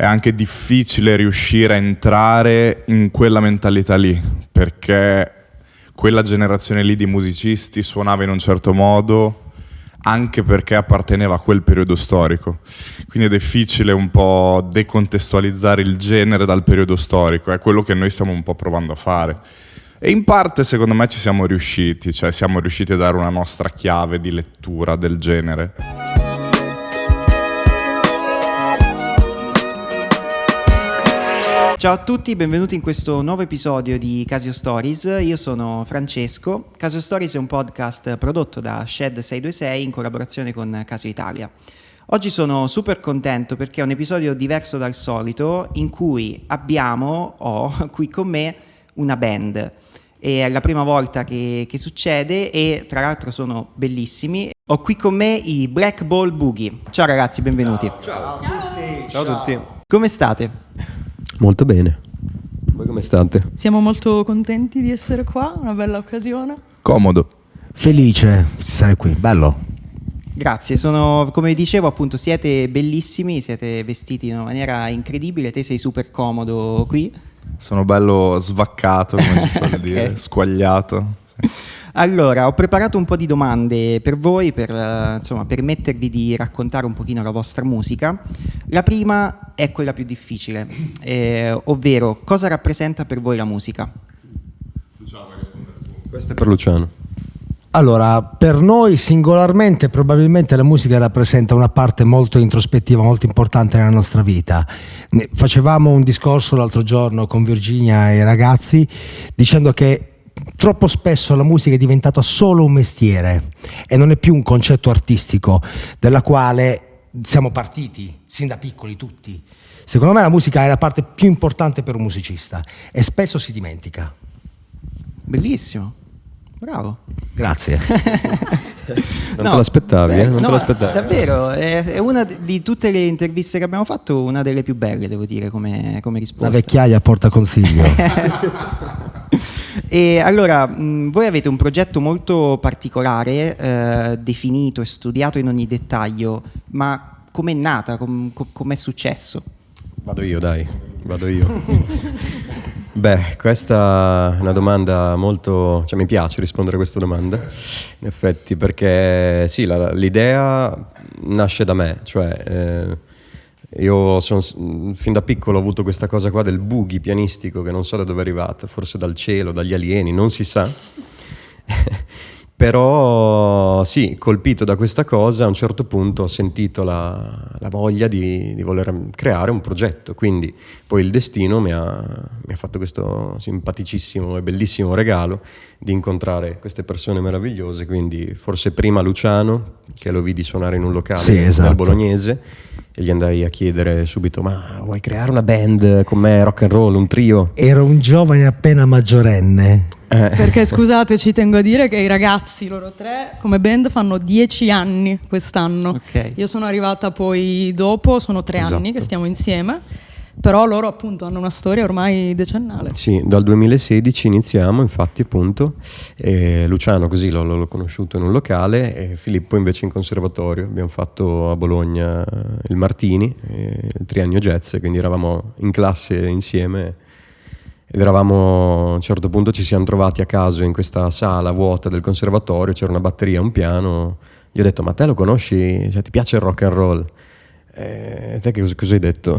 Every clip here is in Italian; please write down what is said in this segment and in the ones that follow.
è anche difficile riuscire a entrare in quella mentalità lì, perché quella generazione lì di musicisti suonava in un certo modo anche perché apparteneva a quel periodo storico. Quindi è difficile un po' decontestualizzare il genere dal periodo storico, è quello che noi stiamo un po' provando a fare. E in parte secondo me ci siamo riusciti, cioè siamo riusciti a dare una nostra chiave di lettura del genere. Ciao a tutti, benvenuti in questo nuovo episodio di Casio Stories. Io sono Francesco. Casio Stories è un podcast prodotto da Shed 626 in collaborazione con Casio Italia. Oggi sono super contento perché è un episodio diverso dal solito in cui ho qui con me una band. È la prima volta che succede e tra l'altro sono bellissimi. Ho qui con me i Black Ball Boogie. Ciao ragazzi, benvenuti. Ciao a tutti. Ciao a tutti. Come state? Molto bene. Voi come state? Siamo molto contenti di essere qua, una bella occasione. Comodo. Felice di stare qui, bello. Grazie, come dicevo appunto siete bellissimi, siete vestiti in una maniera incredibile, te sei super comodo qui. Sono bello svaccato, come si suol dire, squagliato. Sì. Allora, ho preparato un po' di domande per voi per permettervi di raccontare un pochino la vostra musica. La prima è quella più difficile, ovvero cosa rappresenta per voi la musica? Questo è per Luciano. Allora, per noi singolarmente probabilmente la musica rappresenta una parte molto introspettiva, molto importante nella nostra vita. Facevamo un discorso l'altro giorno con Virginia e i ragazzi dicendo che troppo spesso la musica è diventata solo un mestiere e non è più un concetto artistico della quale siamo partiti sin da piccoli tutti. Secondo me la musica è la parte più importante per un musicista e spesso si dimentica. Bellissimo, bravo. Grazie. Non te l'aspettavi, non te l'aspettavi. Davvero, è una di tutte le interviste che abbiamo fatto, una delle più belle, devo dire, come risposta. La vecchiaia porta consiglio. E allora, voi avete un progetto molto particolare, definito e studiato in ogni dettaglio, ma com'è nata, com'è successo? Vado io. Beh, questa è una domanda molto... mi piace rispondere a questa domanda, in effetti, perché sì, l'idea nasce da me, io fin da piccolo ho avuto questa cosa qua del boogie pianistico che non so da dove è arrivata, forse dal cielo, dagli alieni, non si sa. Però sì, colpito da questa cosa, a un certo punto ho sentito la voglia di voler creare un progetto, quindi poi il destino mi ha fatto questo simpaticissimo e bellissimo regalo di incontrare queste persone meravigliose, quindi forse prima Luciano, che lo vidi suonare in un locale del Bolognese, e gli andai a chiedere subito: ma vuoi creare una band con me, rock and roll, un trio? Ero un giovane appena maggiorenne. Perché scusate, ci tengo a dire che i ragazzi, loro tre, come band fanno 10 anni quest'anno. Okay. Io sono arrivata poi dopo, sono 3 Esatto. anni che stiamo insieme, però loro appunto hanno una storia ormai decennale. Sì, dal 2016 iniziamo, infatti, appunto. Luciano così l'ho conosciuto in un locale e Filippo invece in conservatorio. Abbiamo fatto a Bologna il Martini, il triennio jazz, quindi eravamo in classe insieme. Ed eravamo, a un certo punto ci siamo trovati a caso in questa sala vuota del conservatorio, c'era una batteria, un piano. Gli ho detto: ma te lo conosci? Ti piace il rock and roll? Te che cosa hai detto?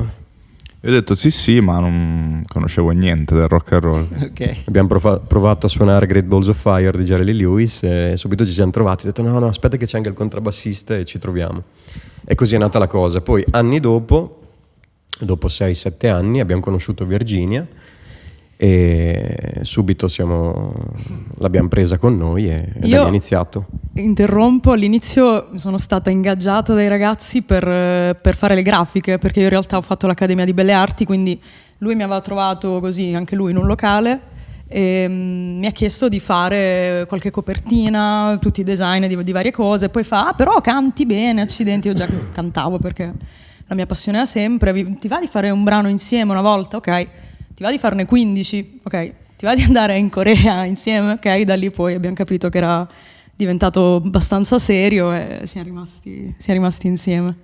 Io ho detto sì, ma non conoscevo niente del rock and roll. Okay. Abbiamo provato a suonare Great Balls of Fire di Jerry Lee Lewis e subito ci siamo trovati. Ho detto no, aspetta che c'è anche il contrabbassista e ci troviamo. E così è nata la cosa. Poi anni dopo 6-7 anni, abbiamo conosciuto Virginia e subito l'abbiamo presa con noi ed abbiamo iniziato. Interrompo, all'inizio sono stata ingaggiata dai ragazzi per fare le grafiche, perché io in realtà ho fatto l'Accademia di Belle Arti, quindi lui mi aveva trovato così, anche lui in un locale, e mi ha chiesto di fare qualche copertina, tutti i design di varie cose, poi fa: però canti bene, accidenti. Io già cantavo perché la mia passione è sempre: ti va di fare un brano insieme una volta? Ok. Ti va di farne 15? Ok. Ti va di andare in Corea insieme? Ok. Da lì poi abbiamo capito che era diventato abbastanza serio e siamo rimasti insieme.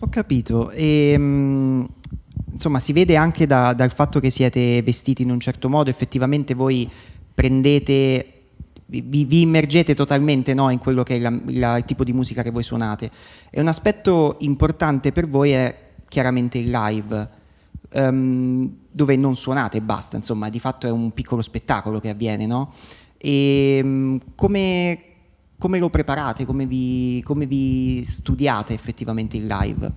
Ho capito. Insomma, si vede anche dal fatto che siete vestiti in un certo modo, effettivamente voi prendete, vi immergete totalmente, no, in quello che è il tipo di musica che voi suonate. E un aspetto importante per voi è chiaramente il live, dove non suonate e basta, insomma, di fatto è un piccolo spettacolo che avviene, no? E come lo preparate, come vi studiate effettivamente il live?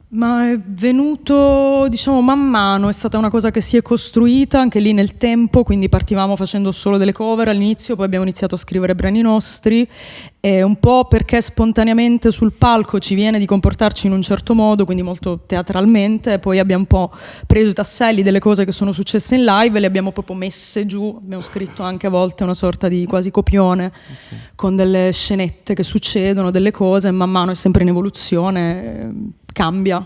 Ma è venuto, diciamo, man mano, è stata una cosa che si è costruita anche lì nel tempo, quindi partivamo facendo solo delle cover all'inizio, poi abbiamo iniziato a scrivere brani nostri, e un po' perché spontaneamente sul palco ci viene di comportarci in un certo modo, quindi molto teatralmente, e poi abbiamo un po' preso i tasselli delle cose che sono successe in live e le abbiamo proprio messe giù, abbiamo scritto anche a volte una sorta di quasi copione, con delle scenette che succedono, delle cose, e man mano è sempre in evoluzione, cambia.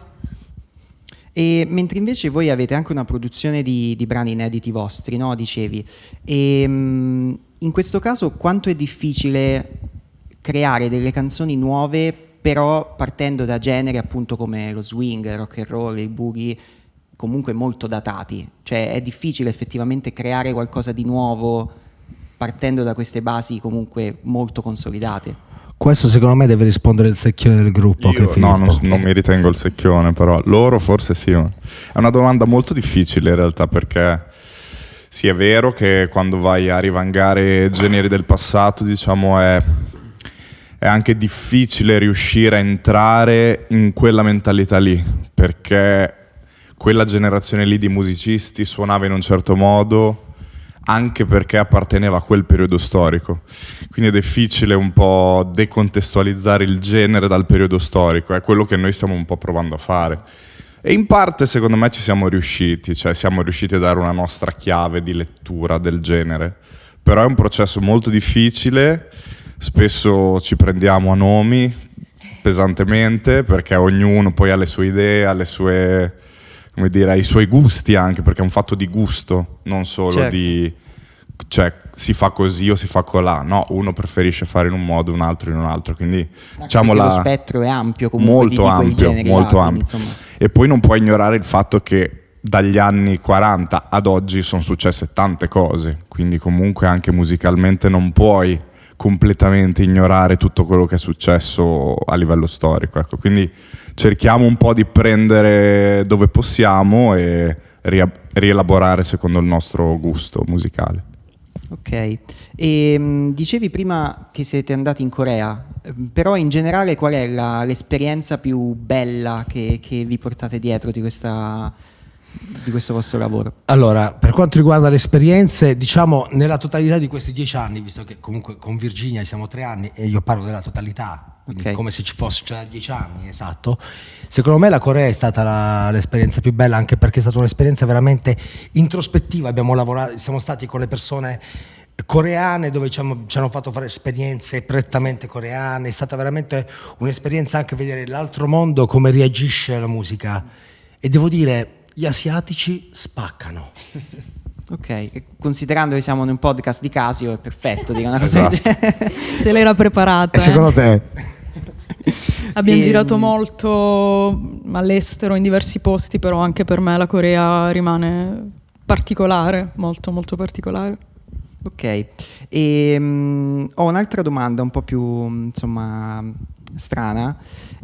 E mentre invece voi avete anche una produzione di brani inediti vostri, no? Dicevi. E in questo caso quanto è difficile creare delle canzoni nuove, però partendo da generi appunto come lo swing, il rock and roll, il boogie, comunque molto datati? Cioè è difficile effettivamente creare qualcosa di nuovo partendo da queste basi comunque molto consolidate? Questo secondo me deve rispondere il secchione del gruppo. Io, no, non mi ritengo il secchione, però loro forse sì. È una domanda molto difficile in realtà, perché sì, è vero che quando vai a rivangare generi del passato, diciamo, è anche difficile riuscire a entrare in quella mentalità lì, perché quella generazione lì di musicisti suonava in un certo modo anche perché apparteneva a quel periodo storico, quindi è difficile un po' decontestualizzare il genere dal periodo storico, è quello che noi stiamo un po' provando a fare, e in parte secondo me ci siamo riusciti, cioè siamo riusciti a dare una nostra chiave di lettura del genere, però è un processo molto difficile, spesso ci prendiamo a nomi pesantemente perché ognuno poi ha le sue idee, ha le sue, come dire, i suoi gusti anche, perché è un fatto di gusto, non solo certo. Cioè si fa così o si fa colà, no, uno preferisce fare in un modo, un altro in un altro, quindi diciamo lo spettro è ampio comunque, molto ampio, molto ampio. Quindi, e poi non puoi ignorare il fatto che dagli anni 40 ad oggi sono successe tante cose, quindi comunque anche musicalmente non puoi completamente ignorare tutto quello che è successo a livello storico, ecco. Quindi cerchiamo un po' di prendere dove possiamo e rielaborare secondo il nostro gusto musicale. Ok, e dicevi prima che siete andati in Corea, però in generale qual è l'esperienza più bella che vi portate dietro di questo vostro lavoro? Allora, per quanto riguarda le esperienze, diciamo nella totalità di questi 10 anni, visto che comunque con Virginia siamo 3 anni e io parlo della totalità, quindi okay, come se ci fosse già 10 anni, esatto. Secondo me la Corea è stata l'esperienza più bella, anche perché è stata un'esperienza veramente introspettiva. Abbiamo lavorato, siamo stati con le persone coreane dove ci hanno fatto fare esperienze prettamente coreane, è stata veramente un'esperienza anche vedere l'altro mondo come reagisce alla musica, e devo dire gli asiatici spaccano. Ok, considerando che siamo in un podcast di Casio è perfetto dire una cosa del genere. Se l'era preparata. E secondo te? Abbiamo girato molto all'estero in diversi posti, però anche per me la Corea rimane particolare, molto molto particolare. Ok, e ho un'altra domanda un po' più insomma strana,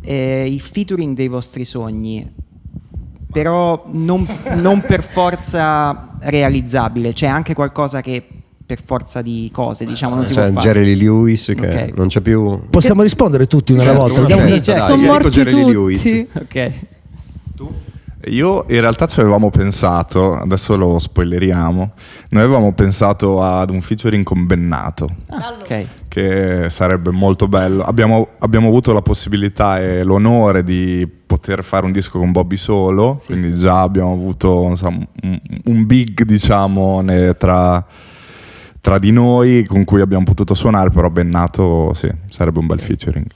il featuring dei vostri sogni, però non per forza realizzabile, c'è anche qualcosa che per forza di cose, diciamo, non si può fare. Jerry Lee Lewis che okay, non c'è più. Possiamo rispondere tutti una volta? Sì, certo. Sono morti tutti. Ok. Io in realtà ci avevamo pensato, adesso lo spoileriamo, noi avevamo pensato ad un featuring con Bennato, Ok. che sarebbe molto bello. Abbiamo avuto la possibilità e l'onore di poter fare un disco con Bobby solo, sì, quindi già abbiamo avuto insomma, un big, diciamo, tra di noi con cui abbiamo potuto suonare, però Bennato sì, sarebbe un bel featuring.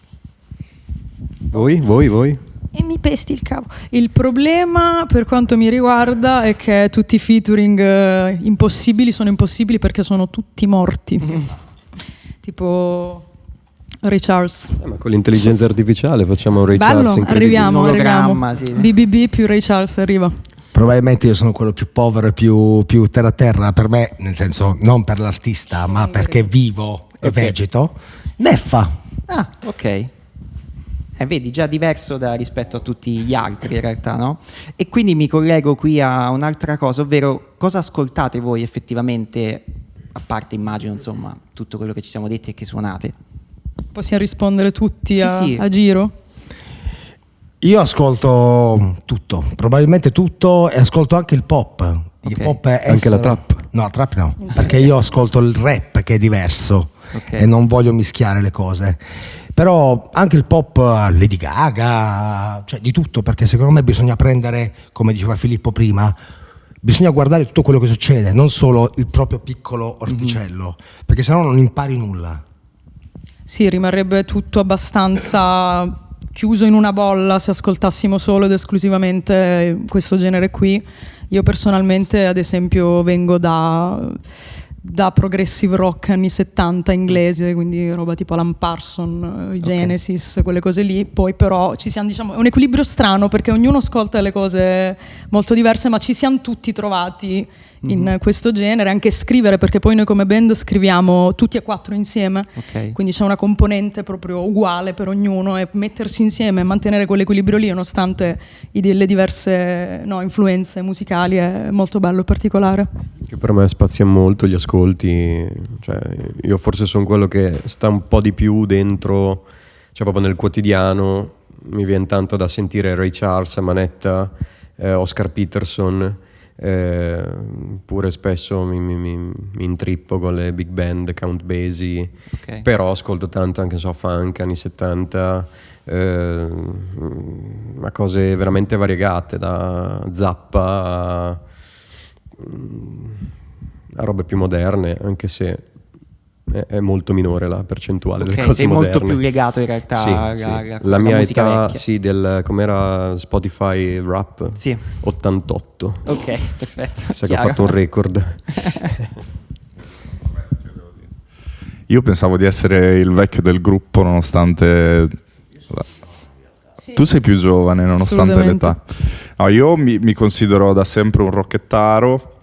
Voi? E mi pesti il cavo. Il problema per quanto mi riguarda è che tutti i featuring impossibili sono impossibili perché sono tutti morti. Tipo Ray Charles. Ma con l'intelligenza artificiale facciamo un Ray Bello, Charles incredibile. arriviamo. L'ologramma, sì. BBB più Ray Charles arriva. Probabilmente io sono quello più povero e più terra terra per me, nel senso non per l'artista, ma perché vivo e vegeto. Neffa. Ah, ok. Vedi, già diverso rispetto a tutti gli altri in realtà, no? E quindi mi collego qui a un'altra cosa, ovvero cosa ascoltate voi effettivamente, a parte immagino insomma tutto quello che ci siamo detti e che suonate. Possiamo rispondere tutti Sì. a giro? Io ascolto tutto, probabilmente tutto, e ascolto anche il pop. Il Ok. pop è Anche la trap? No, la trap no, perché io ascolto il rap che è diverso Ok. e non voglio mischiare le cose. Però anche il pop, Lady Gaga, cioè di tutto, perché secondo me bisogna prendere, come diceva Filippo prima, bisogna guardare tutto quello che succede, non solo il proprio piccolo orticello, perché sennò non impari nulla. Sì, rimarrebbe tutto abbastanza chiuso in una bolla se ascoltassimo solo ed esclusivamente questo genere qui. Io personalmente, ad esempio, vengo da progressive rock anni 70 inglese, quindi roba tipo Alan Parsons, i Genesis, quelle cose lì. Poi però ci siamo, diciamo, è un equilibrio strano perché ognuno ascolta le cose molto diverse, ma ci siamo tutti trovati in questo genere, anche scrivere, perché poi noi come band scriviamo tutti e quattro insieme, quindi c'è una componente proprio uguale per ognuno, e mettersi insieme e mantenere quell'equilibrio lì nonostante le diverse influenze musicali è molto bello e particolare. Che per me spazia molto gli ascolti, cioè io forse sono quello che sta un po' di più dentro, cioè proprio nel quotidiano mi viene tanto da sentire Ray Charles a manetta, Oscar Peterson, pure spesso mi intrippo con le big band, Count Basie, però ascolto tanto anche funk anni 70, ma cose veramente variegate, da Zappa a robe più moderne, anche se è molto minore la percentuale delle cose sei moderne. molto più legato in realtà la mia musica età, vecchia. sì, com'era Spotify Rap? Sì. 88. Ok, perfetto. Sai che ho fatto un record. Io pensavo di essere il vecchio del gruppo nonostante... Tu sei più giovane nonostante l'età. No, io mi considero da sempre un rockettaro,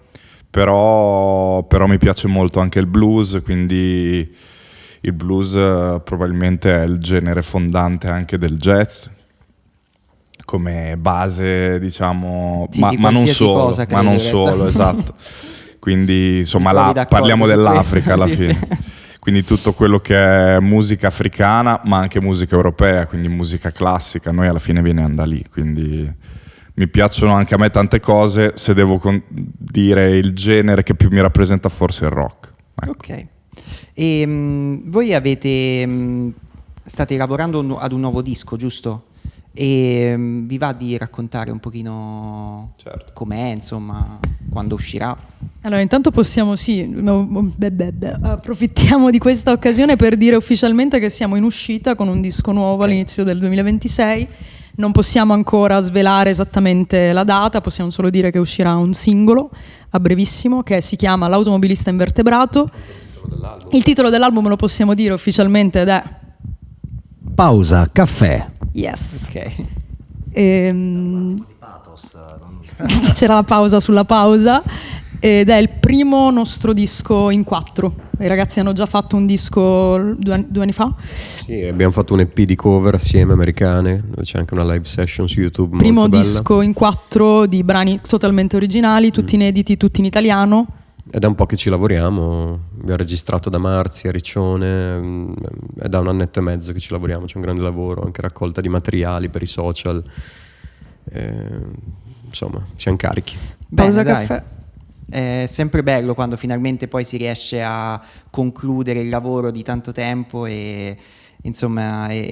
però mi piace molto anche il blues, quindi il blues probabilmente è il genere fondante anche del jazz come base, diciamo, Sì, ma non solo, cosa, ma non credo, solo, esatto. Quindi insomma parliamo su dell'Africa alla questo, fine. sì. Quindi tutto quello che è musica africana, ma anche musica europea, quindi musica classica, noi alla fine viene da lì, quindi mi piacciono anche a me tante cose. Se devo dire il genere che più mi rappresenta, forse il rock. Ecco. Ok. E voi state lavorando ad un nuovo disco, giusto? E vi va di raccontare un pochino com'è, insomma, quando uscirà? Allora, intanto possiamo, approfittiamo di questa occasione per dire ufficialmente che siamo in uscita con un disco nuovo all'inizio del 2026. Non possiamo ancora svelare esattamente la data, possiamo solo dire che uscirà un singolo a brevissimo che si chiama L'automobilista invertebrato. Il titolo dell'album lo possiamo dire ufficialmente ed è Pausa, caffè. Yes. Ok. C'era la pausa sulla pausa ed è il primo nostro disco in 4. I ragazzi hanno già fatto un disco due anni fa. Sì, abbiamo fatto un EP di cover assieme, americane, dove c'è anche una live session su YouTube Primo molto bella. disco in 4 di brani totalmente originali, tutti inediti, tutti in italiano. È da un po' che ci lavoriamo, abbiamo registrato da Marzi a Riccione, è da un annetto e mezzo che ci lavoriamo, c'è un grande lavoro, anche raccolta di materiali per i social, insomma siamo carichi. Pausa Bene, dai. caffè. È sempre bello quando finalmente poi si riesce a concludere il lavoro di tanto tempo ed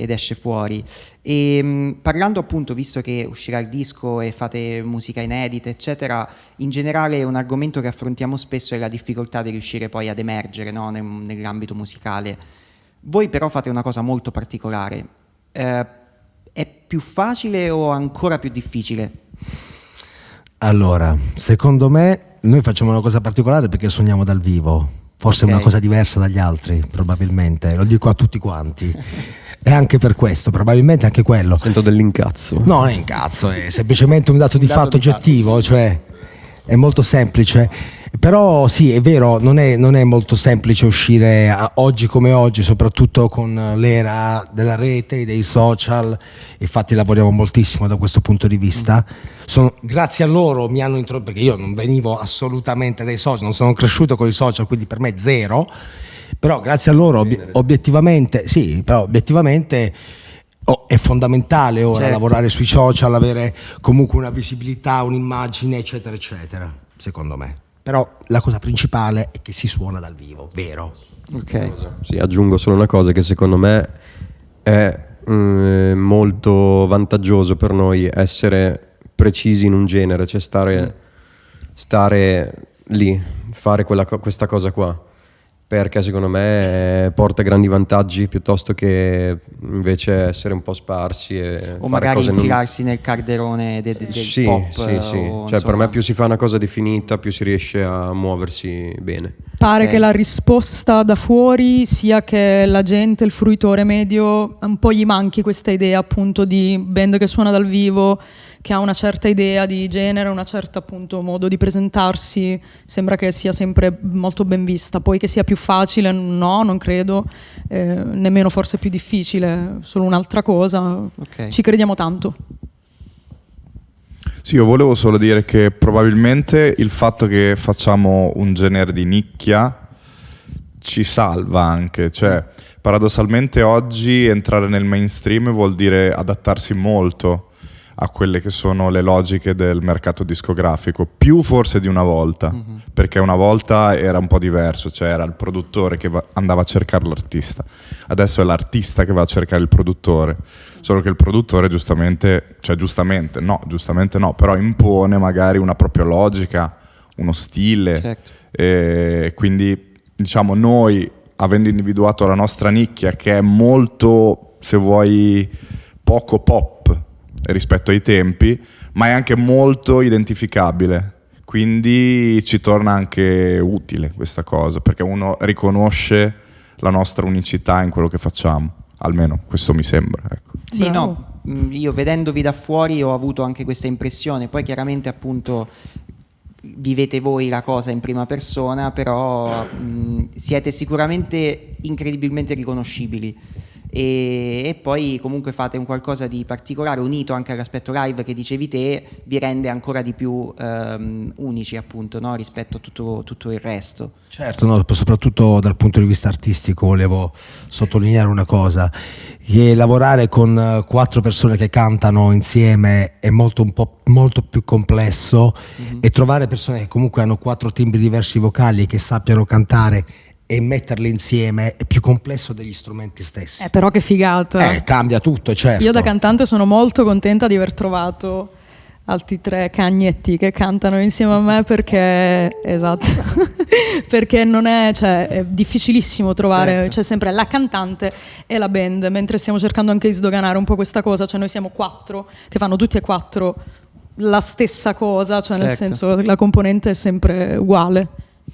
esce fuori. E parlando appunto, visto che uscirà il disco e fate musica inedita eccetera, in generale un argomento che affrontiamo spesso è la difficoltà di riuscire poi ad emergere, no? Nell'ambito musicale. Voi però fate una cosa molto particolare. È più facile o ancora più difficile? Allora, secondo me noi facciamo una cosa particolare perché suoniamo dal vivo, forse è una cosa diversa dagli altri, probabilmente, lo dico a tutti quanti. E anche per questo, probabilmente anche quello. Sento dell'incazzo. No, non è incazzo, è semplicemente un dato di fatto oggettivo, cioè è molto semplice. Però sì, è vero, non è molto semplice uscire oggi come oggi, soprattutto con l'era della rete, dei social. Infatti lavoriamo moltissimo da questo punto di vista. Grazie a loro mi hanno introdotto, perché io non venivo assolutamente dai social, non sono cresciuto con i social, quindi per me zero. Però grazie a loro obiettivamente è fondamentale ora lavorare sui social, avere comunque una visibilità, un'immagine, eccetera eccetera, secondo me. Però la cosa principale è che si suona dal vivo, vero? Ok. Sì, aggiungo solo una cosa, che secondo me è molto vantaggioso per noi essere precisi in un genere, cioè stare lì, fare questa cosa qua, perché secondo me porta grandi vantaggi piuttosto che invece essere un po' sparsi e o fare magari cose infilarsi nel calderone del sì, pop. sì. O, Cioè, per me più si fa una cosa definita, più si riesce a muoversi bene. Pare che la risposta da fuori sia che la gente, il fruitore medio, un po' gli manchi questa idea appunto di band che suona dal vivo, che ha una certa idea di genere, una certa appunto modo di presentarsi, sembra che sia sempre molto ben vista. Poi che sia più facile, no, non credo, nemmeno forse più difficile, solo un'altra cosa. Ok. Ci crediamo tanto. Sì, io volevo solo dire che probabilmente il fatto che facciamo un genere di nicchia ci salva anche, cioè paradossalmente oggi entrare nel mainstream vuol dire adattarsi molto a quelle che sono le logiche del mercato discografico, più forse di una volta, perché una volta era un po' diverso, cioè era il produttore che andava a cercare l'artista, adesso è l'artista che va a cercare il produttore, solo che il produttore giustamente no, però impone magari una propria logica, uno stile, Certo. e quindi diciamo noi, avendo individuato la nostra nicchia che è molto, se vuoi, poco pop rispetto ai tempi, ma è anche molto identificabile, quindi ci torna anche utile questa cosa, perché uno riconosce la nostra unicità in quello che facciamo, almeno questo mi sembra, ecco. Sì, Bravo. no, io vedendovi da fuori ho avuto anche questa impressione, poi chiaramente appunto vivete voi la cosa in prima persona, però siete sicuramente incredibilmente riconoscibili. E poi comunque fate un qualcosa di particolare, unito anche all'aspetto live che dicevi te, vi rende ancora di più unici appunto, no? Rispetto a tutto il resto. Certo, no, soprattutto dal punto di vista artistico volevo sottolineare una cosa, che lavorare con 4 persone che cantano insieme è molto più complesso, e trovare persone che comunque hanno 4 timbri diversi vocali e che sappiano cantare e metterli insieme è più complesso degli strumenti stessi. Però che figata. Cambia tutto, certo. Io da cantante sono molto contenta di aver trovato altri 3 cagnetti che cantano insieme a me, perché esatto perché non è, cioè, è difficilissimo trovare, certo. C'è sempre la cantante e la band, mentre stiamo cercando anche di sdoganare un po' questa cosa, cioè noi siamo 4 che fanno tutti e 4 la stessa cosa, cioè nel Certo. senso la componente è sempre uguale,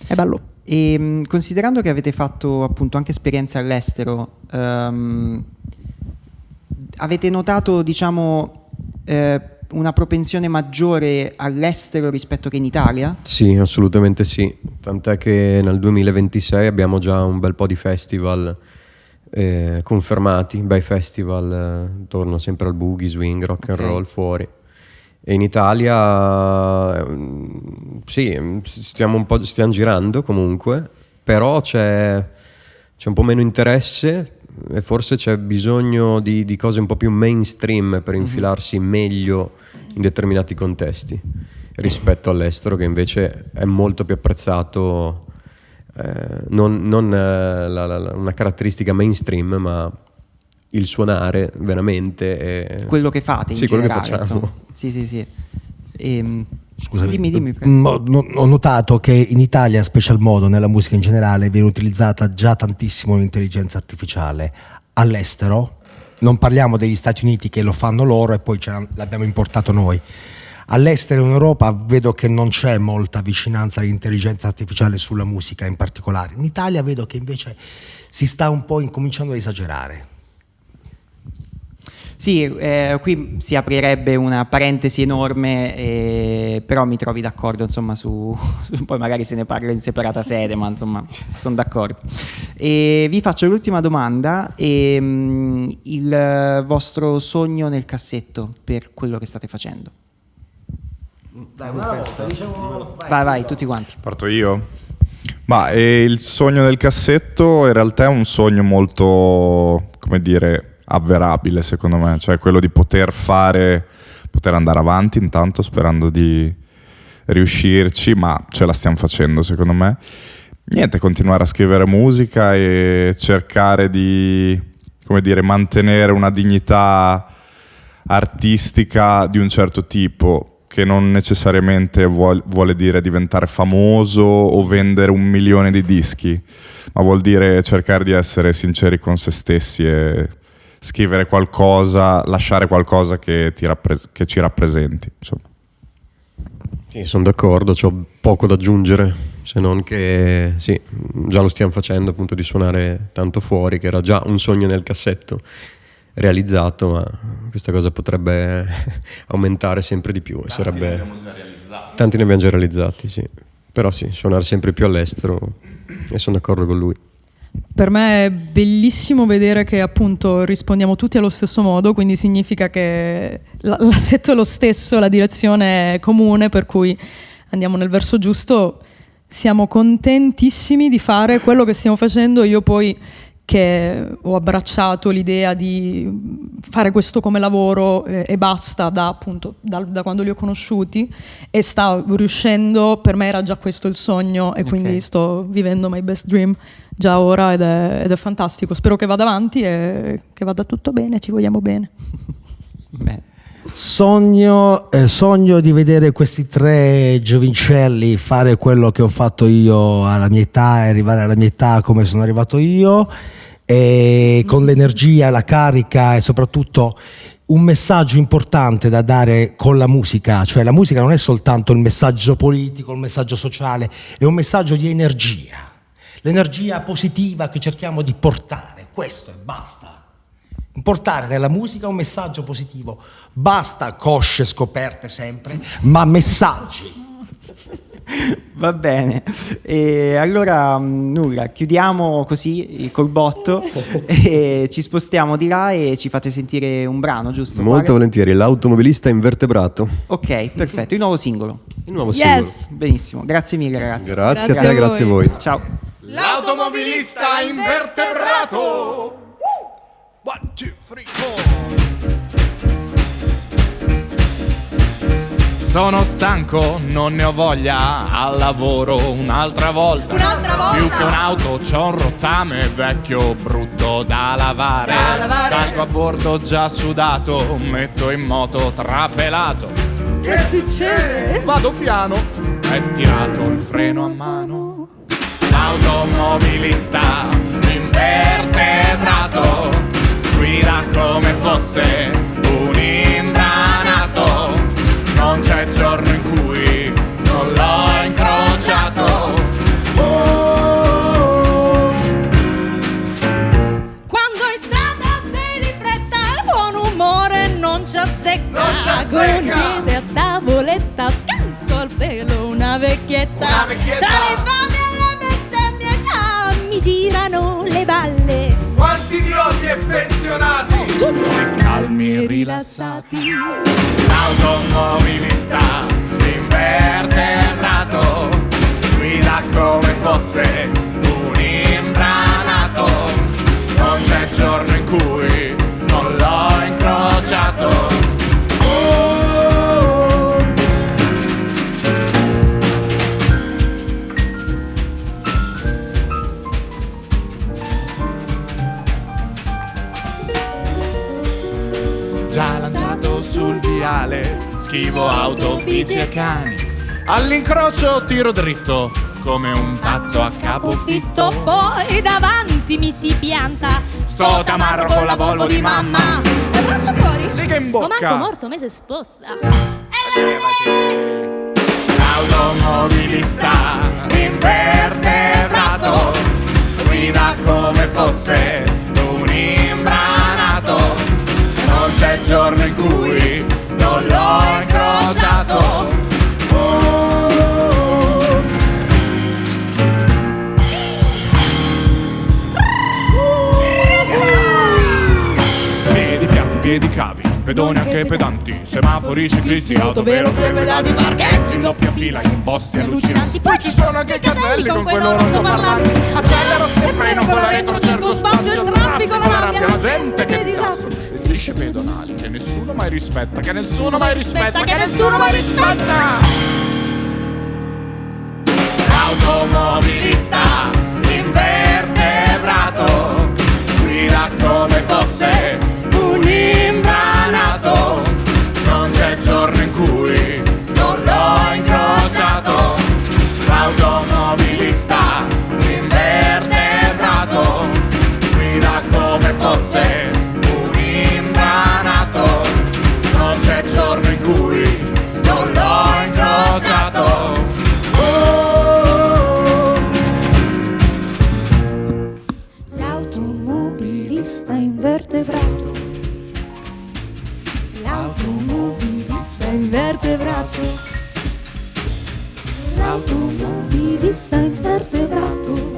è bello. E considerando che avete fatto appunto anche esperienze all'estero, avete notato diciamo una propensione maggiore all'estero rispetto che in Italia? Sì, assolutamente sì, tant'è che nel 2026 abbiamo già un bel po' di festival confermati, bei festival intorno sempre al boogie, swing, rock and roll fuori. E in Italia sì, stiamo girando comunque, però c'è un po' meno interesse e forse c'è bisogno di cose un po' più mainstream per infilarsi meglio in determinati contesti rispetto all'estero, che invece è molto più apprezzato, non una caratteristica mainstream, ma il suonare veramente Quello che fate in sì, quello generale, che facciamo. insomma. Sì. Scusami, Dimmi. ho notato che in Italia, special modo nella musica in generale, viene utilizzata già tantissimo l'intelligenza artificiale. All'estero, non parliamo degli Stati Uniti che lo fanno loro e poi l'abbiamo importato noi. all'estero in Europa vedo che non c'è molta vicinanza all'intelligenza artificiale sulla musica in particolare. In Italia vedo che invece si sta un po' incominciando a esagerare. Sì, qui si aprirebbe una parentesi enorme, però mi trovi d'accordo, insomma, poi magari se ne parla in separata sede, ma insomma sono d'accordo. E vi faccio l'ultima domanda, il vostro sogno nel cassetto per quello che state facendo. Vai, tutti quanti. Parto io? Ma il sogno del cassetto in realtà è un sogno molto, come dire, avverabile secondo me, cioè quello di poter andare avanti intanto sperando di riuscirci, ma ce la stiamo facendo secondo me. Niente, continuare a scrivere musica e cercare di, come dire, mantenere una dignità artistica di un certo tipo, che non necessariamente vuole dire diventare famoso o vendere 1 milione di dischi, ma vuol dire cercare di essere sinceri con se stessi e scrivere qualcosa, lasciare qualcosa che ci rappresenti, insomma. Sì, sono d'accordo, c'ho poco da aggiungere, se non che sì, già lo stiamo facendo, appunto, di suonare tanto fuori, che era già un sogno nel cassetto realizzato, ma questa cosa potrebbe aumentare sempre di più. Tanti ne abbiamo già realizzati, sì. Però sì, suonare sempre più all'estero, e sono d'accordo con lui. Per me è bellissimo vedere che appunto rispondiamo tutti allo stesso modo, quindi significa che l'assetto è lo stesso, la direzione è comune, per cui andiamo nel verso giusto. Siamo contentissimi di fare quello che stiamo facendo. Io poi, che ho abbracciato l'idea di fare questo come lavoro e basta da quando li ho conosciuti, e sta riuscendo, per me era già questo il sogno, e quindi sto vivendo my best dream già ora, ed è fantastico. Spero che vada avanti e che vada tutto bene, ci vogliamo bene. Beh. Sogno di vedere questi 3 giovincelli fare quello che ho fatto io alla mia età e arrivare alla mia età come sono arrivato io, e con l'energia, la carica e soprattutto un messaggio importante da dare con la musica. Cioè la musica non è soltanto il messaggio politico, il messaggio sociale, è un messaggio di energia, l'energia positiva che cerchiamo di portare, questo e basta. Portare nella musica un messaggio positivo, basta cosce scoperte sempre, ma messaggi. Va bene, e allora nulla, chiudiamo così col botto e ci spostiamo di là e ci fate sentire un brano, giusto? Molto volentieri, L'automobilista invertebrato. Ok, perfetto, il nuovo singolo. Yes. Benissimo, grazie mille ragazzi. Grazie a te, grazie a voi. Ciao. L'automobilista invertebrato. 1, 2, 3, 4. Sono stanco, non ne ho voglia, al lavoro un'altra volta. Più che un'auto c'ho un rottame vecchio brutto da lavare. Salgo a bordo già sudato, metto in moto trafelato. Che succede? Vado piano, è tirato il freno a mano. L'automobilista invertebrato guida come fosse un imbranato. Non c'è giorno in cui non l'ho incrociato. Quando in strada sei di fretta, il buon umore non ci azzecca. Con il piede a tavoletta scanso al pelo una vecchietta. Tra le fame e le bestemmie già mi girano le balle. Quanti idioti e pensionati, Tutti calmi e rilassati. L'automobilista invertebrato guida come fosse un imbranato. Non c'è giorno in cui non l'ho incrociato. Già lanciato sul viale, schivo auto, bici e cani. All'incrocio tiro dritto come un pazzo a capofitto. Poi davanti mi si pianta Sto tamarro con la Volvo di mamma. Le braccia fuori, Sì che in bocca. manco morto me si sposta. E L'automobilista invertebrato guida come fosse un imbranato, non c'è giorno in cui non l'ho incrociato. Piedi piatti, piedi cavi, pedoni anche pedanti, semafori, ciclisti, autovelox e pedaggi, parcheggi in doppia fila in posti allucinanti. Poi ci sono anche i caselli con quei loro altoparlanti. Accelero e freno con la retro, cerco spazio, il traffico, la rabbia, la gente, che disastro. Le strisce pedonali che nessuno mai rispetta, che nessuno mai rispetta, che nessuno mai rispetta. L'automobilista invertebrato guida come fosse un imbranato, non c'è giorno in cui non l'ho incrociato. L'automobilista invertebrato guida come fosse un imbranato, non c'è giorno in cui non l'ho incrociato. L'automobilista invertebrato. L'automobilista invertebrato. L'automobilista invertebrato.